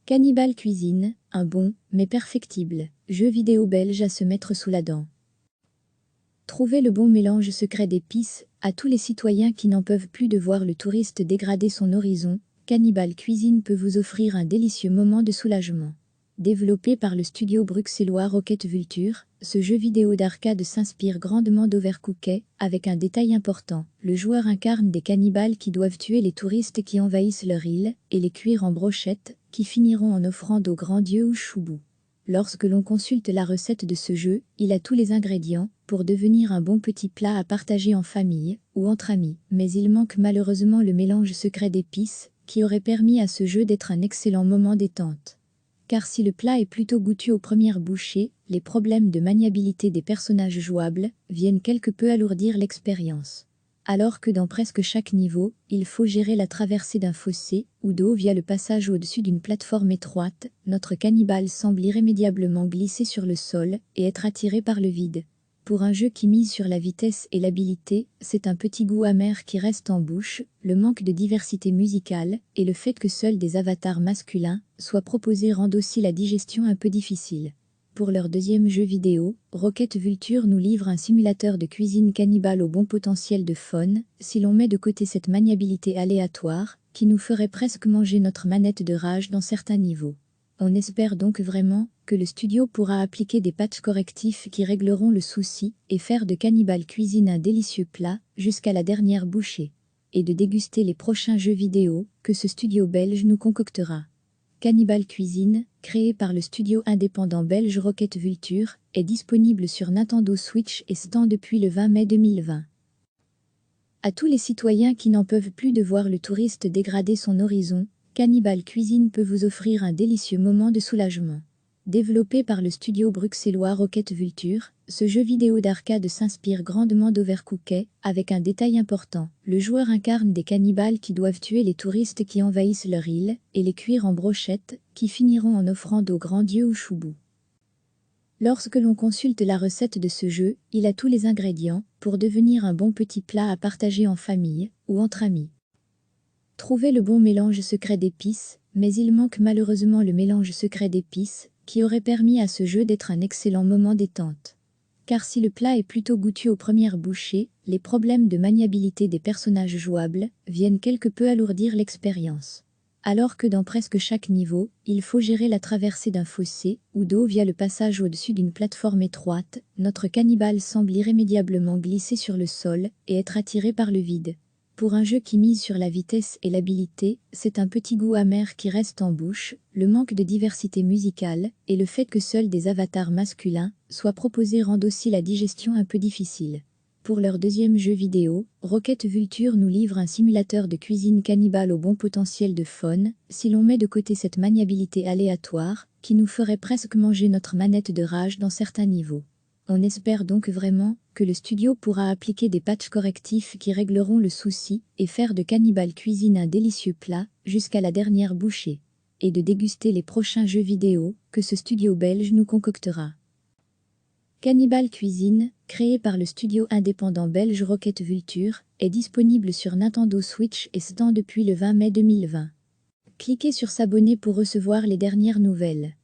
Cannibal Cuisine, un bon, mais perfectible, jeu vidéo belge à se mettre sous la dent. Trouvez le bon mélange secret d'épices, à tous les citoyens qui n'en peuvent plus de voir le touriste dégrader son horizon, Cannibal Cuisine peut vous offrir un délicieux moment de soulagement. Développé par le studio bruxellois Rocket Vulture, ce jeu vidéo d'arcade s'inspire grandement d'Overcooked, avec un détail important. Le joueur incarne des cannibales qui doivent tuer les touristes qui envahissent leur île, et les cuire en brochettes, qui finiront en offrande au grand dieu ou Choubou. Lorsque l'on consulte la recette de ce jeu, il a tous les ingrédients pour devenir un bon petit plat à partager en famille ou entre amis, mais il manque malheureusement le mélange secret d'épices qui aurait permis à ce jeu d'être un excellent moment détente. Car si le plat est plutôt goûtu aux premières bouchées, les problèmes de maniabilité des personnages jouables viennent quelque peu alourdir l'expérience. Alors que dans presque chaque niveau, il faut gérer la traversée d'un fossé ou d'eau via le passage au-dessus d'une plateforme étroite, notre cannibale semble irrémédiablement glisser sur le sol et être attiré par le vide. Pour un jeu qui mise sur la vitesse et l'habileté, c'est un petit goût amer qui reste en bouche, le manque de diversité musicale et le fait que seuls des avatars masculins soient proposés rendent aussi la digestion un peu difficile. Pour leur deuxième jeu vidéo, Rocket Vulture nous livre un simulateur de cuisine cannibale au bon potentiel de fun, si l'on met de côté cette maniabilité aléatoire, qui nous ferait presque manger notre manette de rage dans certains niveaux. On espère donc vraiment que le studio pourra appliquer des patchs correctifs qui régleront le souci et faire de Cannibal Cuisine un délicieux plat jusqu'à la dernière bouchée, et de déguster les prochains jeux vidéo que ce studio belge nous concoctera. Cannibal Cuisine, créé par le studio indépendant belge Rocket Vulture, est disponible sur Nintendo Switch et Steam depuis le 20 mai 2020. À tous les citoyens qui n'en peuvent plus de voir le touriste dégrader son horizon, Cannibal Cuisine peut vous offrir un délicieux moment de soulagement. Développé par le studio bruxellois Rocket Vulture, ce jeu vidéo d'arcade s'inspire grandement d'Overcooked, avec un détail important. Le joueur incarne des cannibales qui doivent tuer les touristes qui envahissent leur île, et les cuire en brochettes, qui finiront en offrande au grand dieu ou Choubou. Lorsque l'on consulte la recette de ce jeu, il a tous les ingrédients pour devenir un bon petit plat à partager en famille ou entre amis. Trouvez le bon mélange secret d'épices, mais il manque malheureusement le mélange secret d'épices qui aurait permis à ce jeu d'être un excellent moment détente. Car si le plat est plutôt goûtu aux premières bouchées, les problèmes de maniabilité des personnages jouables viennent quelque peu alourdir l'expérience. Alors que dans presque chaque niveau, il faut gérer la traversée d'un fossé ou d'eau via le passage au-dessus d'une plateforme étroite, notre cannibale semble irrémédiablement glisser sur le sol et être attiré par le vide. Pour un jeu qui mise sur la vitesse et l'habileté, c'est un petit goût amer qui reste en bouche, le manque de diversité musicale et le fait que seuls des avatars masculins soient proposés rendent aussi la digestion un peu difficile. Pour leur deuxième jeu vidéo, Rocket Vulture nous livre un simulateur de cuisine cannibale au bon potentiel de fun, si l'on met de côté cette maniabilité aléatoire, qui nous ferait presque manger notre manette de rage dans certains niveaux. On espère donc vraiment que le studio pourra appliquer des patchs correctifs qui régleront le souci et faire de Cannibal Cuisine un délicieux plat jusqu'à la dernière bouchée, et de déguster les prochains jeux vidéo que ce studio belge nous concoctera. Cannibal Cuisine, créé par le studio indépendant belge Rocket Vulture, est disponible sur Nintendo Switch et Steam depuis le 20 mai 2020. Cliquez sur s'abonner pour recevoir les dernières nouvelles.